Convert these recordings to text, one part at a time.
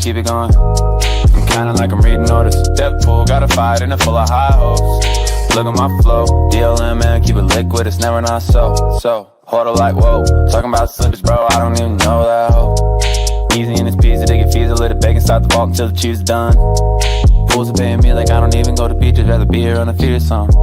keep it going. I'm kinda like I'm reading orders. Depth pool, got a fight and a full of high hopes. Look at my flow, DLM, man, keep it liquid, it's never not so. Hold up like, whoa, talking about slippers, bro, I don't even know that hoe. Easy in this pizza, they get fees, a little bacon, start the vault until the cheese is done. Fools are paying me like I don't even go to beaches, rather be here on a feed or something.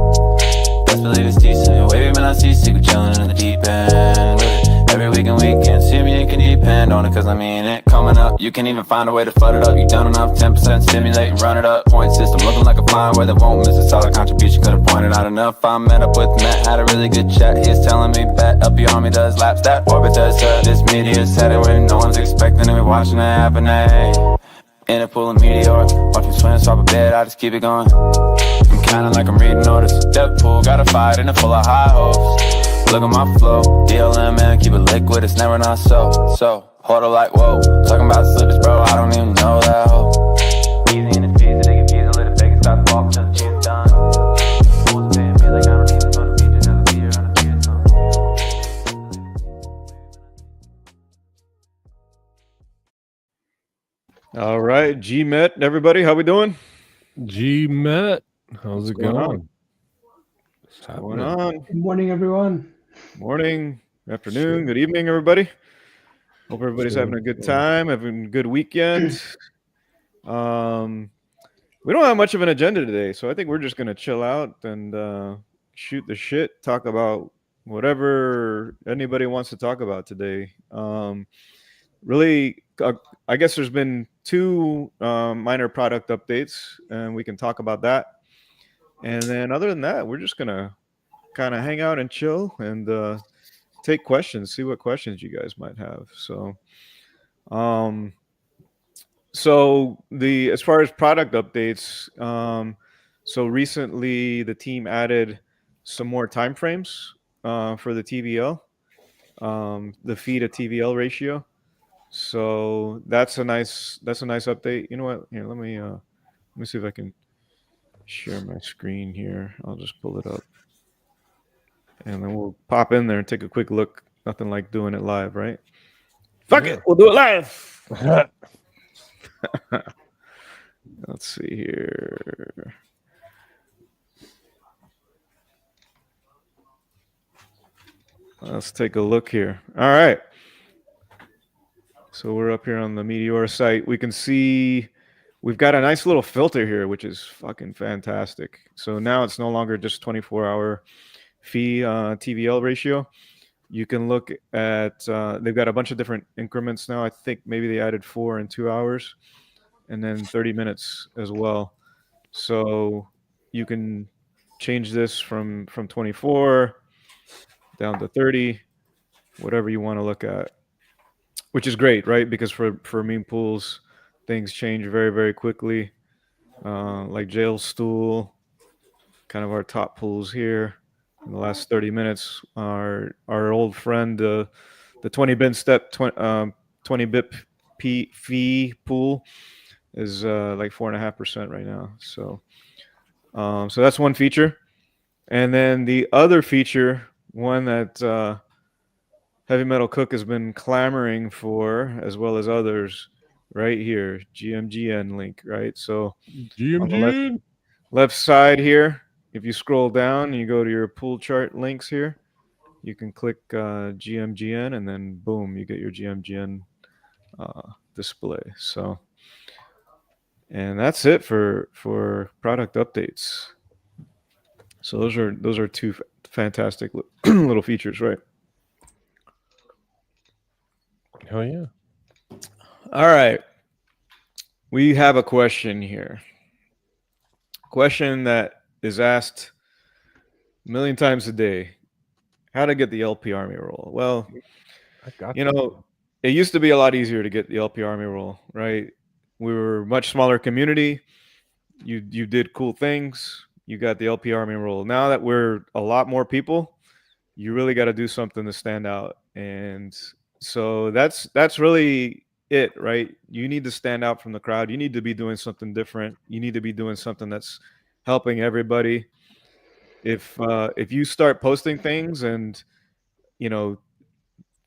Best believe it's decent, wavy man, I see secret chillin' in the deep end. Every week and weekend, see me, you can depend on it, cause I mean it. Coming up, you can even find a way to flood it up. You done enough, 10% stimulate and run it up. Point system looking like a fine where they won't miss a solid contribution. Could've pointed out enough. I met up with Matt, had a really good chat. He was telling me bet up your army does laps, that orbit does this meteor's headed where no one's expecting, and we watching it happen, eh? In a pool of Meteora, watch me swim, swap a bed, I just keep it going. I'm kinda like I'm reading orders. Depth pool, got a fight and a full of high hopes. Look at my flow, DLM, man, keep it liquid, it's never not so. Hold up like, whoa, talking about slippers, bro, I don't even know that hoe. Easy in this pizza, they get fees, a little bacon, start the vault until the cheese is done. Fools paying me like I don't even go to beaches, have a beer on a beer song. All right, G-Met, everybody, how we doing? G-Met, how's it going? What's going on? Good morning, everyone. Morning, afternoon, good evening, everybody. Hope everybody's having a good time, having a good weekend. We don't have much of an agenda today, so I think we're just going to chill out and shoot the shit, talk about whatever anybody wants to talk about today. Really, I guess there's been two minor product updates, and we can talk about that. And then other than that, we're just going to kind of hang out and chill and take questions, see what questions you guys might have. So as far as product updates, so recently the team added some more time frames for the TVL, the feed to TVL ratio. So that's a nice update. You know what? Here, let me see if I can share my screen here. I'll just pull it up. And then we'll pop in there and take a quick look. Nothing like doing it live, right? Fuck it, we'll do it live. Let's see here. Let's take a look here. All right. So we're up here on the Meteora site. We can see we've got a nice little filter here, which is fucking fantastic. So now it's no longer just 24-hour fee TVL ratio. You can look at they've got a bunch of different increments now. I think maybe they added 4 and 2 hours and then 30 minutes as well. So you can change this from 24 down to 30, whatever you want to look at, which is great, right? Because for meme pools, things change very, very quickly. Like Jail Stool, kind of our top pools here. In the last 30 minutes, our old friend, the 20 bin step 20 bip fee pool is like 4.5% right now. So that's one feature, and then the other feature, one that Heavy Metal Cook has been clamoring for, as well as others, right here, GMGN link, right? So GMGN left side here. If you scroll down and you go to your pool chart links here, you can click GMGN, and then boom, you get your GMGN display. So, and that's it for product updates. So those are two fantastic little features, right? Hell yeah. All right. We have a question here. Question that is asked a million times a day. How to get the LP Army roll? Well, it used to be a lot easier to get the LP Army roll, right? We were a much smaller community. You did cool things. You got the LP Army roll. Now that we're a lot more people, you really got to do something to stand out. And so that's really it, right? You need to stand out from the crowd. You need to be doing something different. You need to be doing something that's helping everybody. If you start posting things and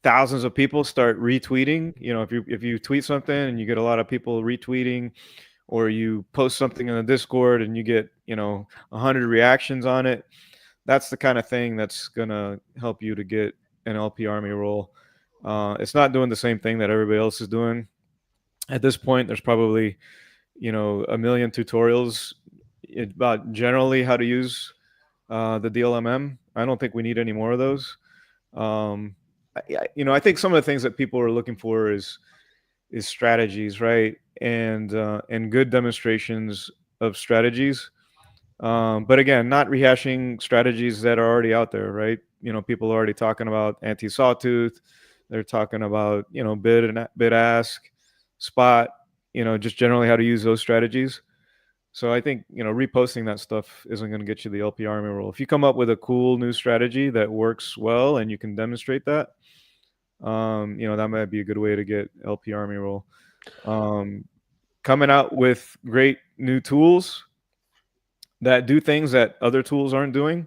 thousands of people start retweeting. If you tweet something and you get a lot of people retweeting, or you post something in the Discord and you get 100 reactions on it, that's the kind of thing that's gonna help you to get an LP Army role. It's not doing the same thing that everybody else is doing. At this point, there's probably a million tutorials about generally how to use the DLMM. I don't think we need any more of those. I think some of the things that people are looking for is strategies, right? And good demonstrations of strategies. But again, not rehashing strategies that are already out there, right? People are already talking about anti-sawtooth. They're talking about bid ask, spot. Just generally how to use those strategies. So I think reposting that stuff isn't going to get you the LP Army role. If you come up with a cool new strategy that works well and you can demonstrate that, that might be a good way to get LP Army role. Coming out with great new tools that do things that other tools aren't doing.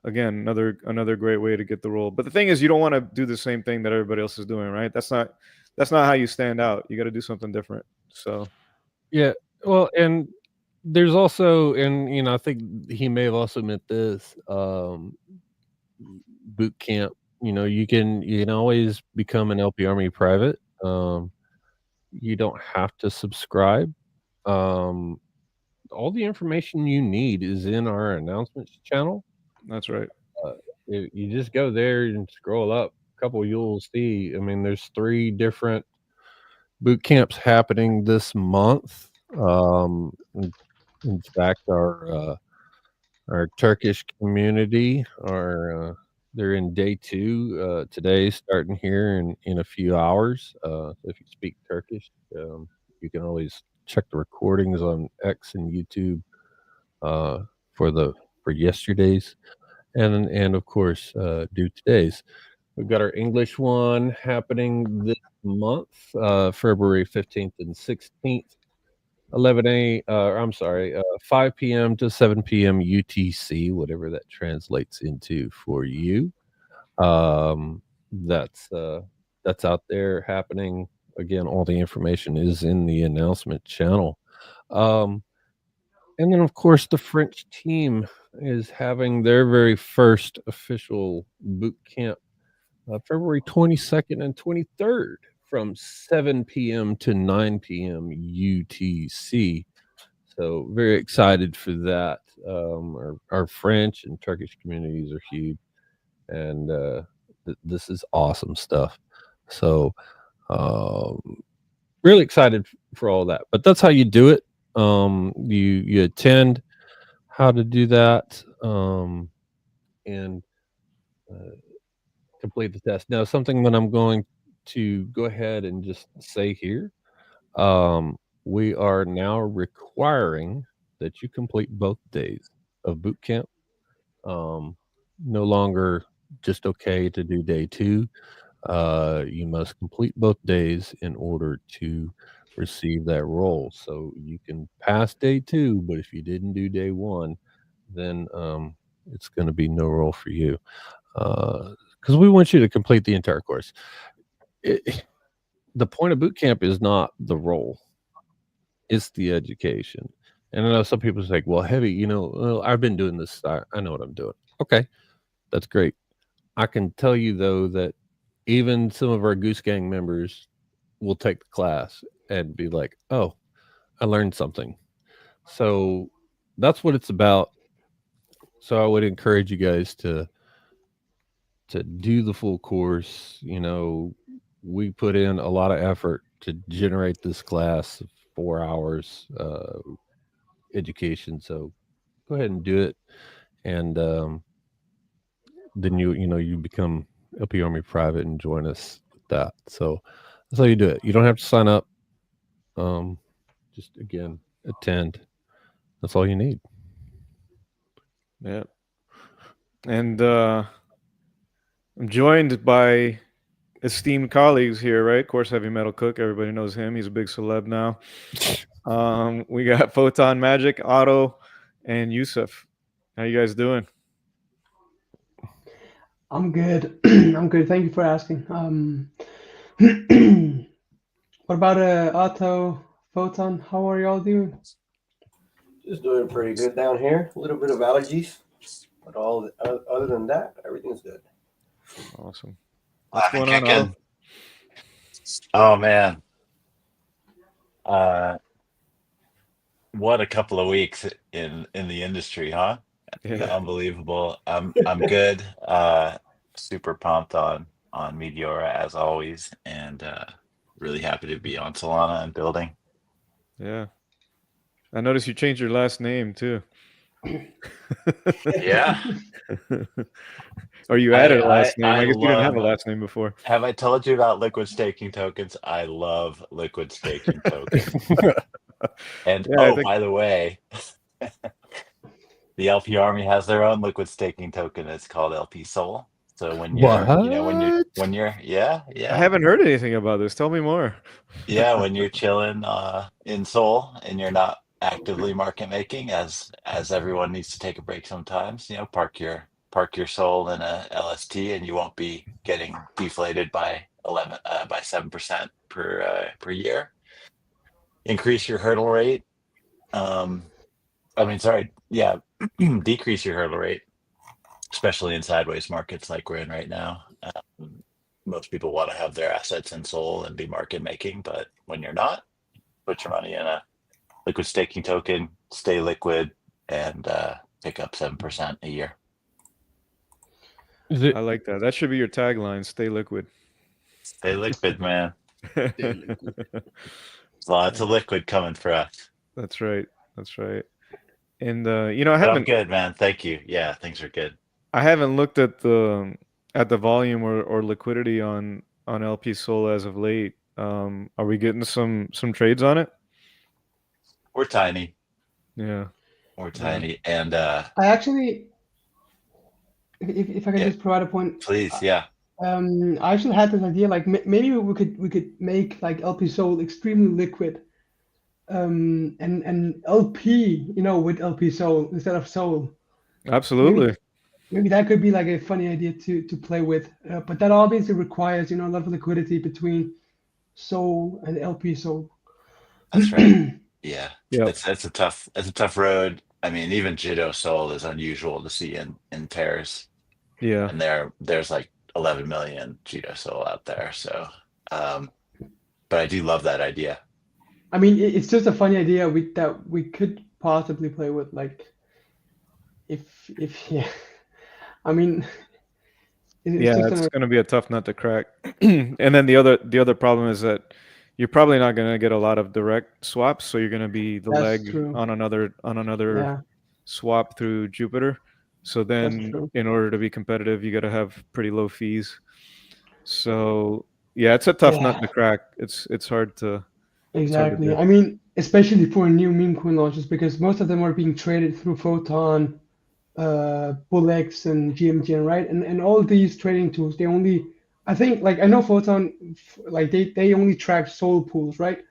Again, another great way to get the role. But the thing is, you don't want to do the same thing that everybody else is doing, right? That's not how you stand out. You got to do something different. So Yeah. Well, and there's also, and I think he may have also meant this, boot camp. You can always become an LP Army private. You don't have to subscribe. All the information you need is in our announcements channel. that's right. You just go there and scroll up a couple, you'll see. I mean, there's 3 different boot camps happening this month. In fact, our Turkish community they're in day 2 today, starting here in a few hours. So if you speak Turkish, you can always check the recordings on X and YouTube for yesterday's, and of course do today's. We've got our English one happening this month, February 15th and 16th. 5 p.m. to 7 p.m. UTC, whatever that translates into for you. That's out there happening. Again, all the information is in the announcement channel. And then, of course, the French team is having their very first official boot camp February 22nd and 23rd from 7 p.m. to 9 p.m. UTC. So very excited for that. Our French and Turkish communities are huge, and this is awesome stuff. So really excited for all that. But that's how you do it. You attend how to do that, and complete the test. Now, something that I'm going to go ahead and just say here, we are now requiring that you complete both days of boot camp. No longer just okay to do day 2. You must complete both days in order to receive that role. So you can pass day 2, but if you didn't do day 1, then it's going to be no role for you. Because we want you to complete the entire course. The point of boot camp is not the role; it's the education. And I know some people say, "Well, Heavy, I've been doing this. I know what I'm doing." Okay, that's great. I can tell you though that even some of our Goose Gang members will take the class and be like, "Oh, I learned something." So that's what it's about. So I would encourage you guys to do the full course. We put in a lot of effort to generate this class of 4 hours education. So go ahead and do it, and then you become LP Army Private and join us with that. So that's how you do it. You don't have to sign up. Just again attend. That's all you need. Yeah. And I'm joined by esteemed colleagues here, right? Of course, Heavy Metal Cook. Everybody knows him. He's a big celeb now. We got Photon Magic, Otto, and Yusuf. How you guys doing? I'm good. I'm good. Thank you for asking. What about Otto, Photon? How are y'all doing? Just doing pretty good down here. A little bit of allergies, but other than that, everything's good. Awesome. What's going on, Kicking. Otto? Oh man, uh, what a couple of weeks in the industry, huh? Yeah. Unbelievable. I'm good. Super pumped on Meteora as always, and really happy to be on Solana and building. Yeah. I noticed you changed your last name too. Yeah, Or you added a last name. I I guess you didn't have a love. last name before. Have I told you about liquid staking tokens? I love liquid staking tokens. And Yeah, I think by the way, the LP Army has their own liquid staking token. It's called LP Soul. So when you're I yeah, haven't heard anything about this. Tell me more. when you're chilling in Seoul and you're not actively market making, as everyone needs to take a break sometimes, park your soul in a LST and you won't be getting deflated by 7% per year. Increase your hurdle rate. Decrease your hurdle rate, especially in sideways markets like we're in right now. Most people want to have their assets in Sol and be market making, but when you're not, put your money in a liquid staking token, stay liquid, and pick up 7% a year. Is it I like that. That should be your tagline. Stay liquid. Stay liquid, man. Lots of liquid coming for us. That's right. That's right. And I But I'm haven't good, man. Thank you. Yeah, things are good. looked at the volume or liquidity on LP Soul as of late. Are we getting some trades on it? We're tiny. Yeah. We're tiny. And I actually, if I can yeah, just provide a point, please, yeah. I actually had this idea like maybe we could make like LP Soul extremely liquid, and LP, with LP Soul instead of Soul. Absolutely. Maybe that could be like a funny idea to play with, but that obviously requires a lot of liquidity between Soul and LP Soul. That's right. Yeah, Yeah. it's a tough road. I mean, even Jito Soul is unusual to see in pairs, Yeah. and there's like 11 million Jito Soul out there. So, but I do love that idea. I mean, it's just a funny idea that we could possibly play with, like, if yeah. I mean, it's Yeah, just it's going to be a tough nut to crack. And then the other problem is that you're probably not going to get a lot of direct swaps, so you're going to be the That's leg true. on another Yeah, swap through Jupiter. So that's then true. in order to be competitive, you got to have pretty low fees. So yeah, it's a tough nut to crack. It's hard to Exactly. do. I mean, especially for new meme coin launches, because most of them are being traded through Photon, BullX, and GMGN, right? And all these trading tools, they only, I think, like I know Photon, like they only track Soul pools, right?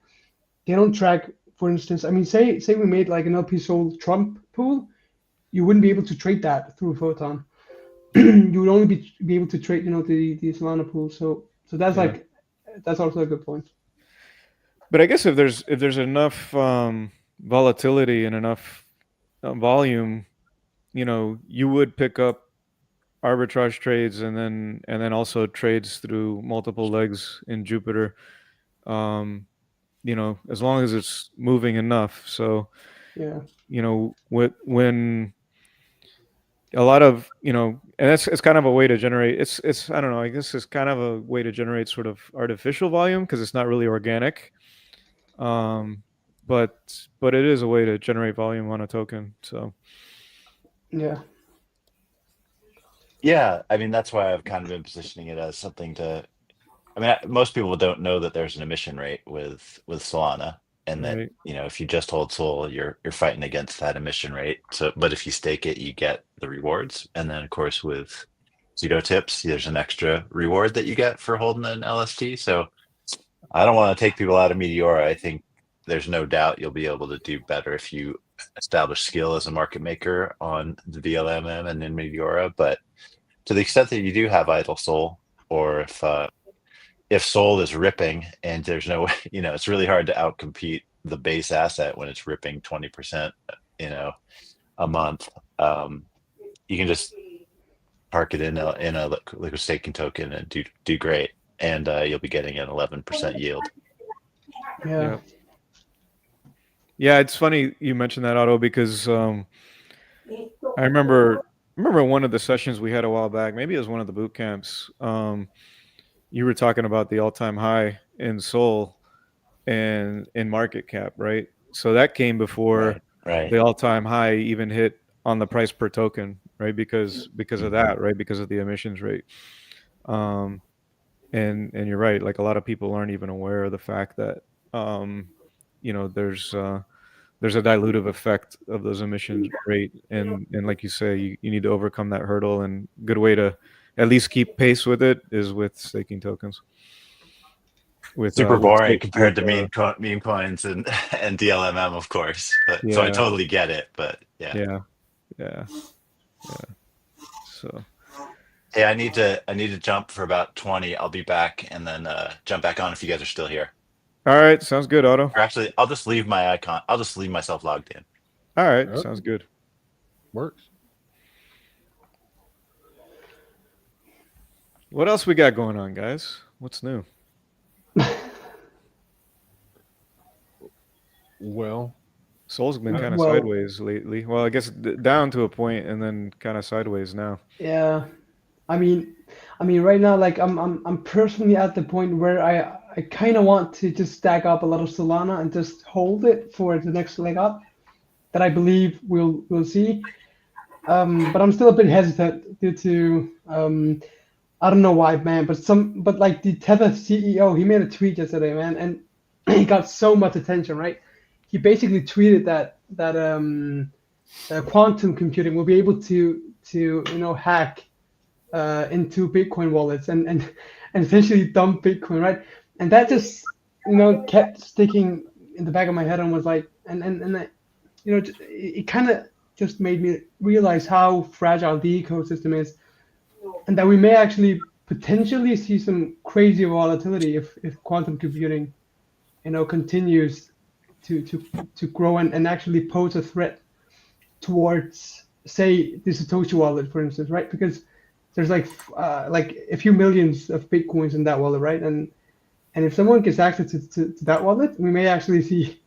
They don't track, for instance, I mean, say we made like an LP Soul Trump pool, you wouldn't be able to trade that through Photon. You would only be able to trade, the Solana pool. So that's Yeah. like that's also a good point. But I guess if there's enough volatility and enough volume, you would pick up arbitrage trades and then also trades through multiple legs in Jupiter. As long as it's moving enough. So, Yeah. when a lot of, and it's kind of a way to generate, it's I don't know, I guess it's kind of a way to generate sort of artificial volume because it's not really organic. But it is a way to generate volume on a token. So Yeah. Yeah, I mean that's why I've kind of been positioning it as something to. I mean, most people don't know that there's an emission rate with Solana, and that right. if you just hold Sol, you're fighting against that emission rate. So, but if you stake it, you get the rewards, and then of course with pseudo tips, there's an extra reward that you get for holding an LST. So, I don't want to take people out of Meteora. I think there's no doubt you'll be able to do better if you establish skill as a market maker on the VLMM and in Meteora, but to the extent that you do have idle Sol, or if Sol is ripping and there's no way, it's really hard to outcompete the base asset when it's ripping 20%, a month. You can just park it in a liquid staking token and do great, and you'll be getting an 11% yield. Yeah. Yeah, it's funny you mentioned that, Otto, because I remember one of the sessions we had a while back. Maybe it was one of the boot camps. You were talking about the all-time high in Sol and in market cap, right? So that came before Right. the all-time high even hit on the price per token, right? Because of that, right? Because of the emissions rate. And you're right. Like a lot of people aren't even aware of the fact that there's a dilutive effect of those emissions rate, and like you say, you need to overcome that hurdle. And good way to at least keep pace with it is with staking tokens. Super boring compared to meme coins and DLMM, of course. But so I totally get it. But yeah. So hey, I need to jump for about 20. I'll be back and then jump back on if you guys are still here. all right, sounds good, Otto. Or actually, I'll just leave my icon. I'll just leave myself logged in. All right, Yep. sounds good. Works. What else we got going on, guys? What's new? Well, Sol's been kind of Well- sideways lately. Well, I guess down to a point and then kind of sideways now. Yeah, I mean, right now, like I'm personally at the point where I kind of want to just stack up a lot of Solana and just hold it for the next leg up that I believe we'll see. But I'm still a bit hesitant due to I don't know why, man. But like the Tether CEO, he made a tweet yesterday, man, and he got so much attention, right? He basically tweeted that quantum computing will be able to hack into Bitcoin wallets and essentially dump Bitcoin, right? And that just kept sticking in the back of my head and was like, and it kind of just made me realize how fragile the ecosystem is, and that we may actually potentially see some crazy volatility if quantum computing continues to grow and actually pose a threat towards, say, the Satoshi wallet, for instance, right? Because there's like a few millions of Bitcoins in that wallet, right? And if someone gets access to that wallet, we may actually see,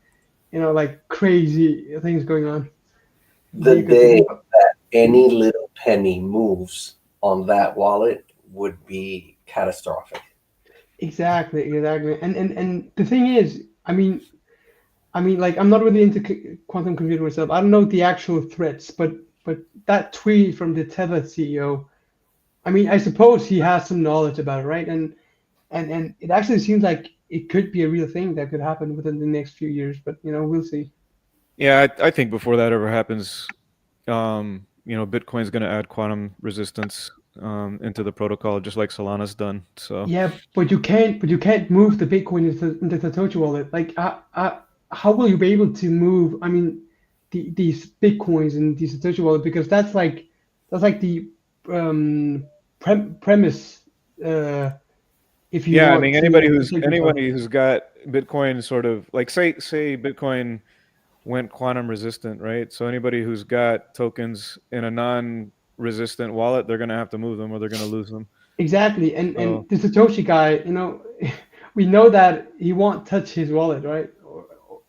like crazy things going on. The day that any little penny moves on that wallet would be catastrophic. Exactly. And the thing is, I mean, like I'm not really into quantum computing myself. I don't know the actual threats, but that tweet from the Tether CEO, I mean, I suppose he has some knowledge about it, right? And it actually seems like it could be a real thing that could happen within the next few years, but we'll see. Yeah, I think before that ever happens, Bitcoin's going to add quantum resistance into the protocol, just like Solana's done. So Yeah, but you can't move the Bitcoin into the Satoshi wallet. Like, how will you be able to move? I mean, these Bitcoins in the Satoshi wallet, because that's like the premise. If you I want mean, to anybody take who's got Bitcoin, sort of like say Bitcoin went quantum resistant, right? So anybody who's got tokens in a non-resistant wallet, they're going to have to move them or they're going to lose them. Exactly, and the Satoshi guy, we know that he won't touch his wallet, right?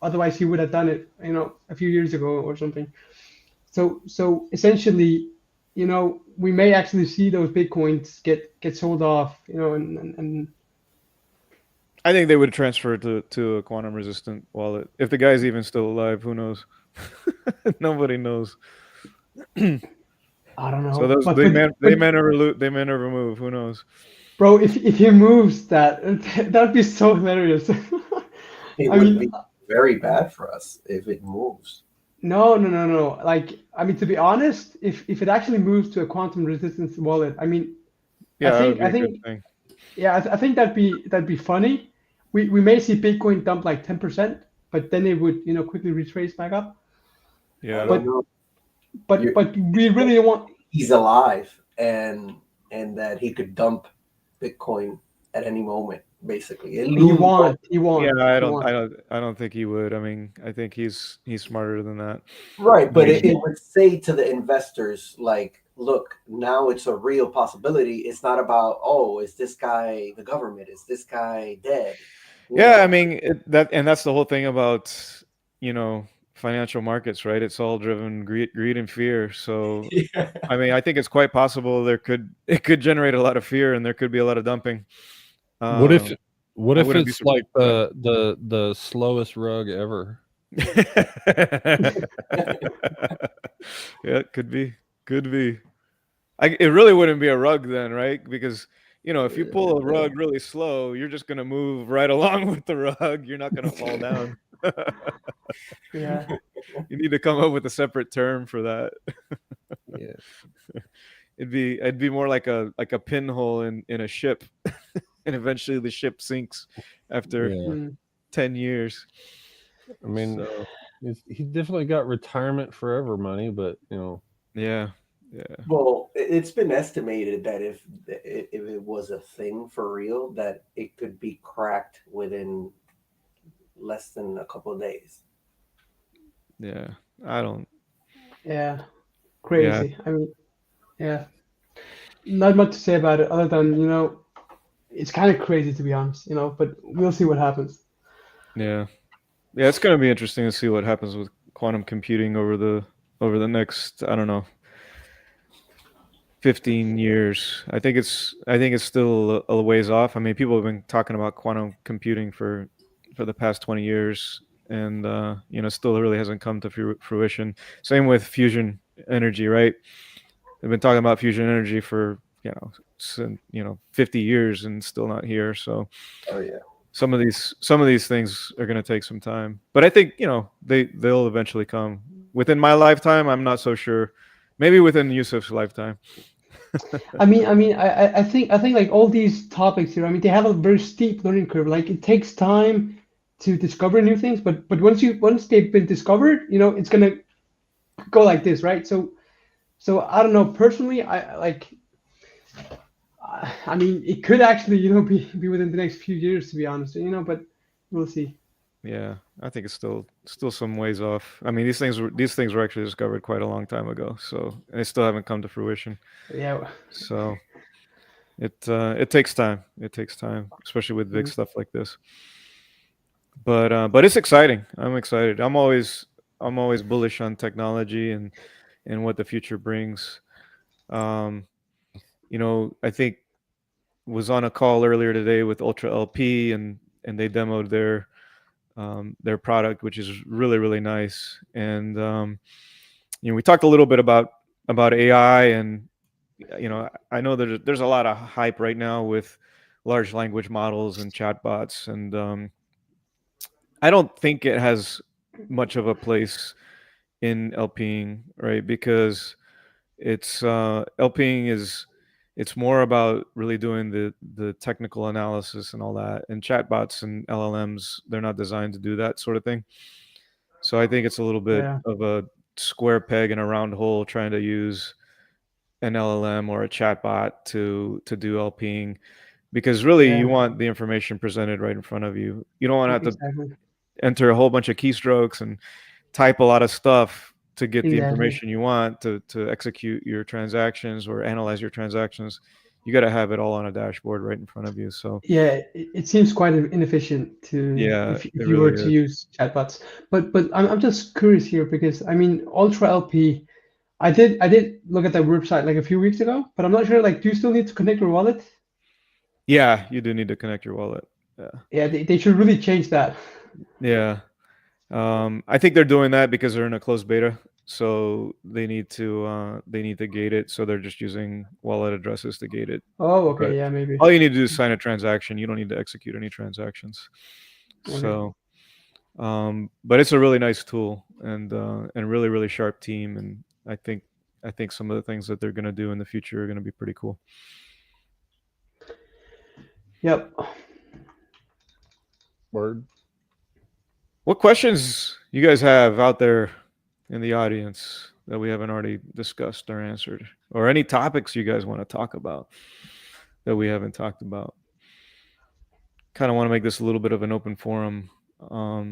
Otherwise, he would have done it, a few years ago or something. So essentially, we may actually see those Bitcoins get sold off, and I think they would transfer it to a quantum resistant wallet. If the guy's even still alive, who knows? Nobody knows. I don't know. So they may never move. Who knows? Bro, if he moves that'd be so hilarious. It would be very bad for us if it moves. No. Like, I mean, to be honest, if it actually moves to a quantum resistance wallet, I mean, Yeah, I think I think that'd be funny. We may see Bitcoin dump like 10%, but then it would quickly retrace back up. Yeah, But we really want. He's alive, and and that he could dump Bitcoin at any moment. Basically, it He loomed. won't. He won't. Yeah, I He don't, won't. I don't think he would. I mean, I think he's smarter than that. Right, but Um, it would say to the investors, like, look, now it's a real possibility. It's not about, oh, is this guy the government? Is this guy dead? You Yeah, I know? mean that's the whole thing about financial markets, right? It's all driven greed and fear. So Yeah. I mean, I think it's quite possible it could generate a lot of fear, and there could be a lot of dumping. What if Um, what I if wouldn't be it's like surprised. the slowest rug ever? Yeah, could be, could be. It really wouldn't be a rug then, right? Because if you pull a rug really slow, you're just gonna move right along with the rug. You're not gonna fall down. Yeah. You need to come up with a separate term for that. Yeah. It'd be more like a pinhole in a ship, and eventually the ship sinks after Yeah. Mm. 10 years. I mean, So he definitely got retirement forever money, but yeah, Well, it's been estimated that if it was a thing for real, that it could be cracked within less than a couple of days. yeah. I don't. Yeah. Yeah, Crazy. I mean, yeah. Not much to say about it other than, it's kind of crazy to be honest, but we'll see what happens. yeah. Yeah, it's gonna be interesting to see what happens with quantum computing over the next, I don't know, 15 years. I think it's still a ways off. I mean, people have been talking about quantum computing for the past 20 years, and still really hasn't come to fruition. Same with fusion energy, right? They've been talking about fusion energy for 50 years and still not here. So Oh yeah. some of these things are going to take some time, but I think they'll eventually come. Within my lifetime, I'm not so sure. Maybe within Yusuf's lifetime. I think like all these topics here, I mean, they have a very steep learning curve. Like it takes time to discover new things, but once they've been discovered, it's gonna go like this, right? So I don't know. Personally, I mean, it could actually, be within the next few years, to be honest, but we'll see. Yeah, I think it's still some ways off. I mean, these things were actually discovered quite a long time ago, so they still haven't come to fruition. Yeah. So it takes time. It takes time, especially with big Mhm. stuff like this. But it's exciting. I'm excited. I'm always bullish on technology and what the future brings. Um, I think was on a call earlier today with Ultra LP, and they demoed their product, which is really really nice. And we talked a little bit about AI, and I know there's a lot of hype right now with large language models and chatbots, and I don't think it has much of a place in LPing, right? Because LPing it's more about really doing the technical analysis and all that. And chatbots and LLMs, they're not designed to do that sort of thing. So I think it's a little bit Yeah. of a square peg in a round hole trying to use an LLM or a chatbot to do LPing, because really Yeah. you want the information presented right in front of you. You don't want to have to Exactly. enter a whole bunch of keystrokes and type a lot of stuff to get the Exactly. information you want to execute your transactions or analyze your transactions. You got to have it all on a dashboard right in front of you. So Yeah, it seems quite inefficient to yeah, if it you were really to is. use chatbots. But I'm just curious here because I mean Ultra LP, I did look at their website like a few weeks ago, but I'm not sure like do you still need to connect your wallet? Yeah, you do need to connect your wallet. Yeah. Yeah, they should really change that. Yeah. I think they're doing that because they're in a closed beta, so they need to gate it. So they're just using wallet addresses to gate it. Oh, But okay, yeah, maybe. all you need to do is sign a transaction. You don't need to execute any transactions. Okay. So, but it's a really nice tool and really really sharp team, and I think some of the things that they're going to do in the future are going to be pretty cool. Yep. word. What questions you guys have out there in the audience? that we haven't already discussed or answered, or any topics you guys want to talk about that we haven't talked about? Kind of want to make this a little bit of an open forum,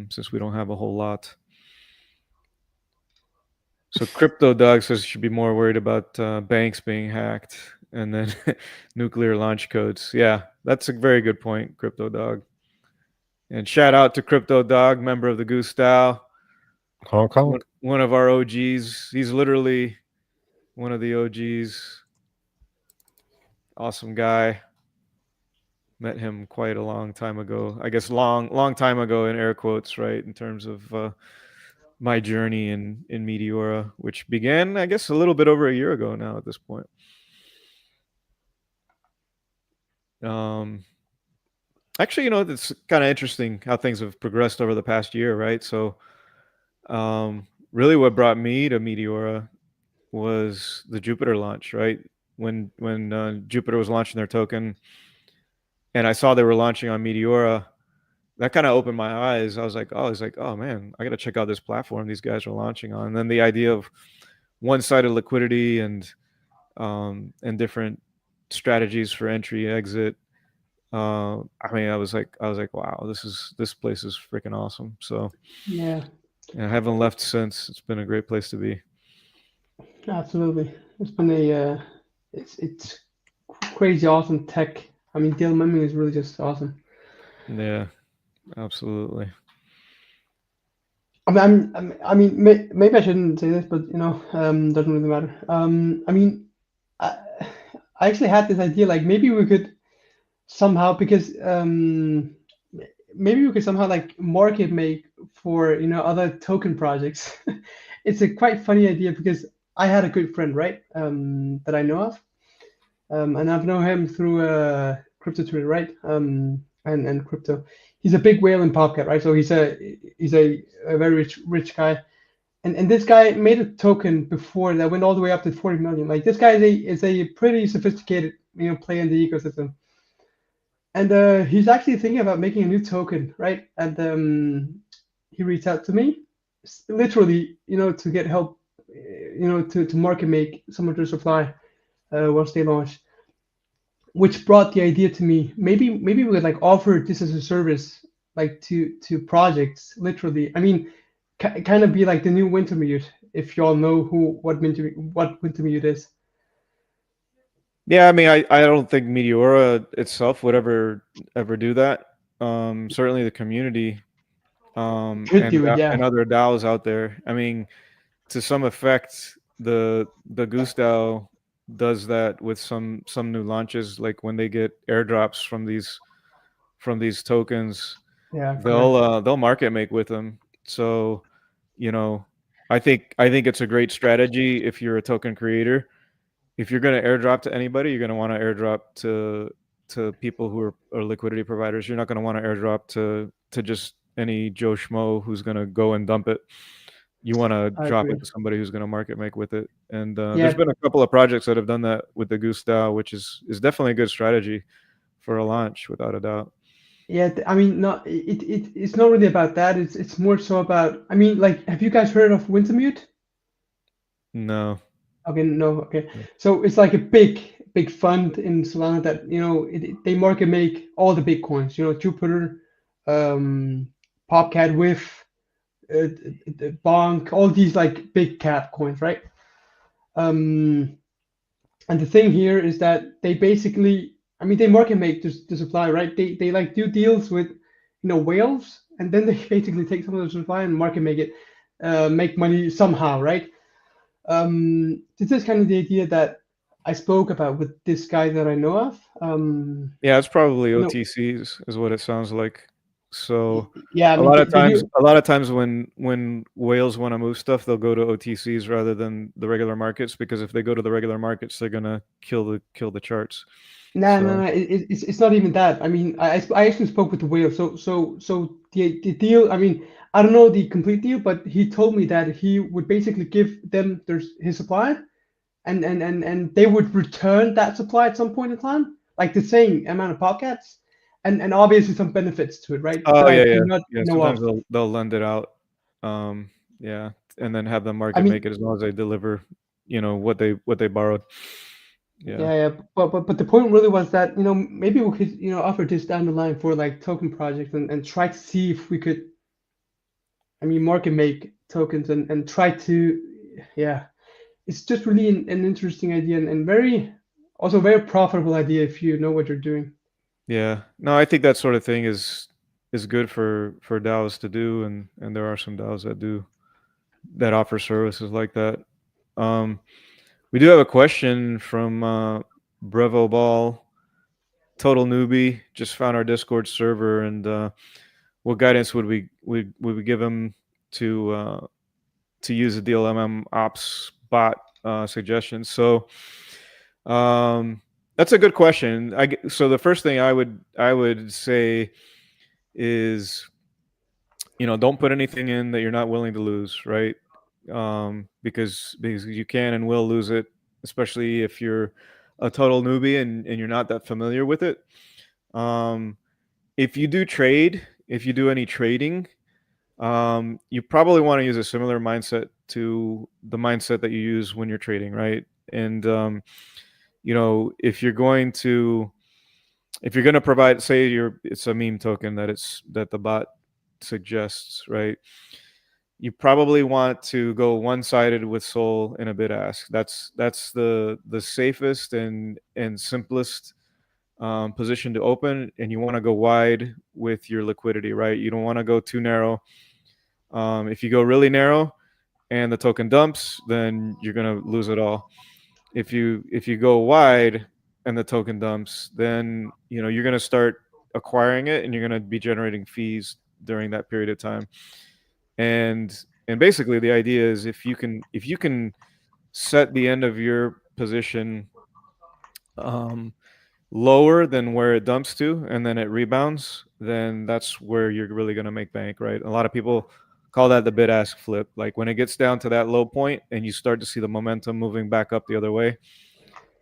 since we don't have a whole lot. So Crypto Dog says you should be more worried about banks being hacked and then nuclear launch codes. Yeah, that's a very good point, Crypto Dog. And shout out to Crypto Dog, member of the Goose Style, Hong Kong. one of our OGs. He's literally one of the OGs. Awesome guy. Met him quite a long time ago. I guess long time ago in air quotes, right? In terms of my journey in Meteora, which began, I guess, a little bit over a year ago now at this point. Actually, it's kind of interesting how things have progressed over the past year, right? So really what brought me to Meteora was the Jupiter launch, right? When Jupiter was launching their token and I saw they were launching on Meteora, that kind of opened my eyes. I was like, oh man, I got to check out this platform these guys are launching on. And then the idea of one-sided liquidity and different strategies for entry, exit. I mean, I was like, wow, this place is freaking awesome. So Yeah, I haven't left since. It's been a great place to be. absolutely. It's been it's crazy awesome tech. I mean, deal mining is really just awesome. Yeah, absolutely. I mean, maybe I shouldn't say this, but doesn't really matter. I mean, I actually had this idea, like maybe we could somehow, because maybe we could somehow like market make for other token projects. It's a quite funny idea because I had a good friend, right, that I know of, and I've known him through crypto Twitter, right, and crypto. He's a big whale in Popcat, right? So he's a very rich guy, and this guy made a token before that went all the way up to 40 million. Like this guy is a pretty sophisticated player in the ecosystem, and he's actually thinking about making a new token, right? And he reached out to me, literally, to get help, to market make some of their supply once they launch. Which brought the idea to me. Maybe we would like offer this as a service, like to projects. Literally, I mean, kind of be like the new Wintermute, if you all know what Wintermute is. Yeah, I mean, I don't think Meteora itself would ever do that. Certainly the community Could do it, yeah. and other DAOs out there. I mean, to some effect, the Goose DAO does that with some new launches, like when they get airdrops from these tokens, Yeah, they'll market make with them. So, I think it's a great strategy if you're a token creator. If you're going to airdrop to anybody, you're going to want to airdrop to people who are liquidity providers. You're not going to want to airdrop to just any Joe Schmo who's going to go and dump it. You want to drop it to somebody who's going to market make with it. And there's been a couple of projects that have done that with the Goose DAO, which is definitely a good strategy for a launch, without a doubt. Yeah, I mean, it's not really about that. It's more so about, I mean, like, have you guys heard of Wintermute? No. Okay, no, okay. So it's like a big fund in Solana that they market make all the big coins. Jupiter, Popcat, Whiff, Bonk, all these like big cap coins, right? And the thing here is that they basically, I mean, they market make the supply, right? They like do deals with whales, and then they basically take some of the supply and market make it, make money somehow, right? This is kind of the idea that I spoke about with this guy that I know of. Yeah, it's probably OTCs is what it sounds like. So yeah, I mean, a lot of times when whales want to move stuff, they'll go to OTCs rather than the regular markets, because if they go to the regular markets, they're gonna kill the charts. No, it's not even that. I mean, I actually spoke with the whale. So the deal. I mean, I don't know the complete deal, but he told me that he would basically give them his supply, and they would return that supply at some point in time, like the same amount of podcasts, and obviously some benefits to it, right? Oh, yeah. Sometimes they'll lend it out. Yeah, and then have the market mean- make it as long as they deliver, what they borrowed. Yeah. Yeah, but the point really was that, maybe we could, offer this down the line for like token projects and try to see if we could, market make tokens and try to, yeah, it's just really an interesting idea and also very profitable idea if you know what you're doing. Yeah. No, I think that sort of thing is good for DAOs to do, and there are some DAOs that offer services like that. We do have a question from Brevo Ball. Total newbie, just found our Discord server, and what guidance would we give him to use the DLMM ops bot suggestions? So that's a good question. So the first thing I would say is, don't put anything in that you're not willing to lose, right? Because you can and will lose it, especially if you're a total newbie and you're not that familiar with it. If you do any trading, you probably want to use a similar mindset to the mindset that you use when you're trading, right? And if you're going to provide, say it's a meme token that the bot suggests, right? You probably want to go one-sided with Sol in a bid ask. That's the safest and simplest position to open, and you want to go wide with your liquidity, right? You don't want to go too narrow. If you go really narrow and the token dumps, then you're gonna lose it all. If you go wide and the token dumps, then you're gonna start acquiring it and you're gonna be generating fees during that period of time. And basically the idea is if you can set the end of your position lower than where it dumps to and then it rebounds, then that's where you're really going to make bank, right? A lot of people call that the bid ask flip. Like when it gets down to that low point and you start to see the momentum moving back up the other way,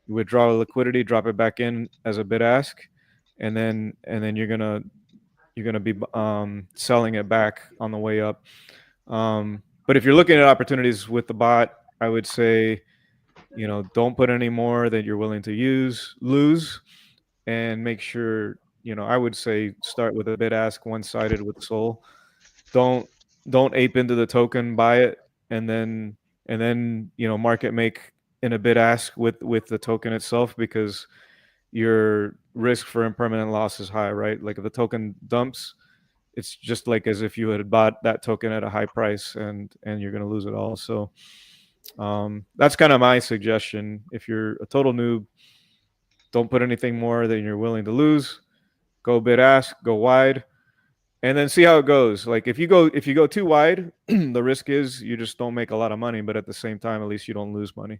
you withdraw the liquidity, drop it back in as a bid ask, and then you're gonna be selling it back on the way up. But if you're looking at opportunities with the bot, I would say, don't put any more that you're willing to lose, and make sure, I would say start with a bid ask one-sided with Sol. Don't ape into the token, buy it, and then market make in a bid ask with the token itself, because your risk for impermanent loss is high, right? Like if the token dumps, it's just like as if you had bought that token at a high price, and you're going to lose it all. So that's kind of my suggestion. If you're a total noob, don't put anything more than you're willing to lose. Go bid ask, go wide, and then see how it goes. Like if you go too wide, the risk is you just don't make a lot of money, but at the same time, at least you don't lose money.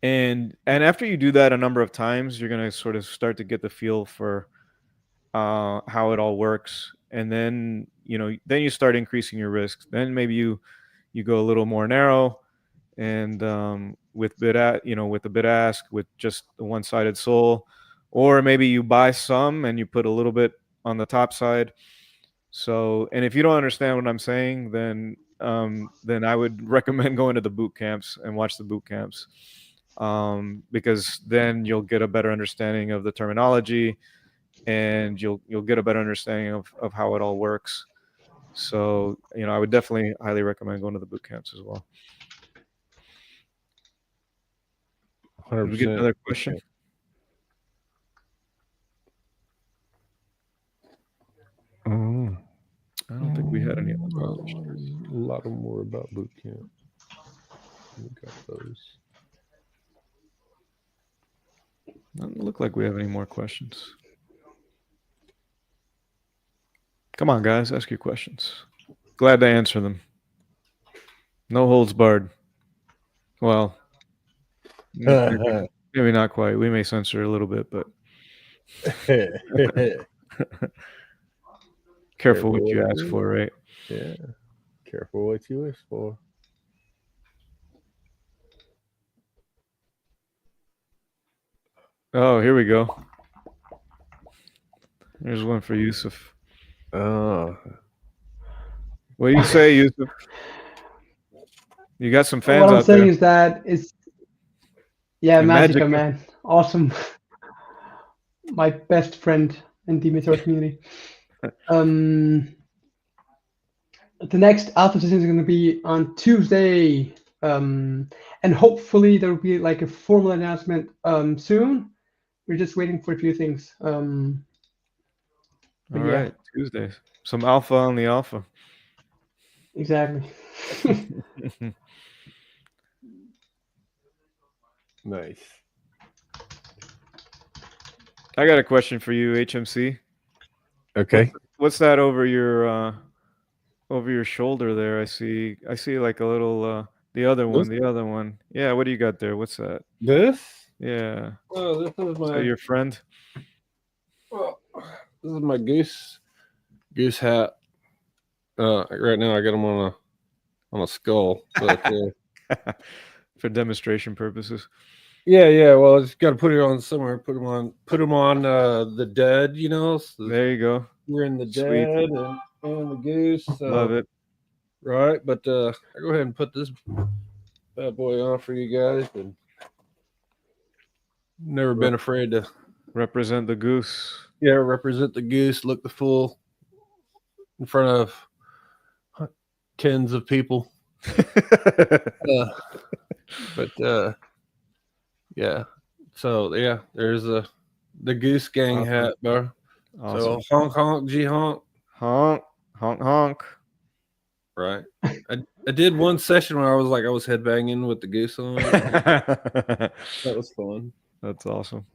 And after you do that a number of times, you're gonna sort of start to get the feel for how it all works, and then then you start increasing your risks. Then maybe you go a little more narrow, and with with the bid ask with just the one-sided Sol, or maybe you buy some and you put a little bit on the top side. So, and if you don't understand what I'm saying, then I would recommend going to the boot camps and watch the boot camps, because then you'll get a better understanding of the terminology, and you'll get a better understanding of how it all works. So, I would definitely highly recommend going to the boot camps as well. 100%. Did we get another question? I don't think we had any other questions. A lot of more about boot camp. We got those. Doesn't look like we have any more questions. Come on, guys, ask your questions. Glad to answer them. No holds barred. Well, maybe not quite. We may censor a little bit, but careful what you ask for, right? Yeah. Careful what you wish for. Oh, here we go. There's one for Yusuf. What do you say, Yusuf? You got some fans What I'm out saying there. is that it's And Magica, Magica. man, awesome. My best friend in the Meteora community. The next alpha session is going to be on Tuesday, and hopefully there will be like a formal announcement soon. We're just waiting for a few things. All But yeah, right, Tuesdays. Some alpha on the alpha. exactly. Nice. I got a question for you, HMC. Okay. What's that over your shoulder there? I see like a little the other one. Yeah, what do you got there? What's that? This? Yeah. Oh, this is Is that my your friend? this is my goose hat. Right now I got him on a skull, but For demonstration purposes. yeah. Well, I just got to put it on somewhere. Put him on the dead. You know, so There you go. we're in the Sweet. dead and the goose. So, Love it. right, but I go ahead and put this bad boy on for you guys. And never been afraid to Represent the goose. represent the goose. Look the fool in front of tens of people. But yeah. So yeah, there's the goose gang Awesome. hat, bro. Awesome. So honk, G honk. Honk, honk, honk. Right. I did one session where I was headbanging with the goose on. That was fun. That's awesome.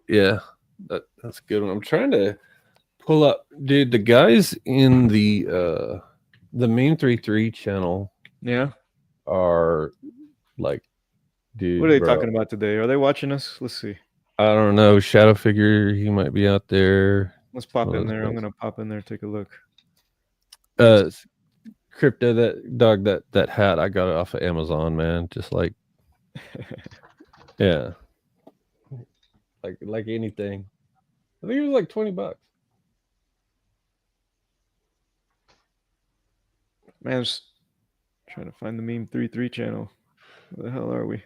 Yeah, that's a good one. I'm trying to pull up, dude. The guys in the Meme 33 channel, Yeah. are like, dude. What are they bro, talking about today? Are they watching us? Let's see. I don't know. Shadow Figure, he might be out there. Let's pop One of in those there. I'm guys. gonna pop in there, take a look. Crypto, that dog, that hat, I got it off of Amazon, man. Just like, yeah, like anything. I think it was like $20. Man, I'm just trying to find the Meme 33 channel. Where the hell are we?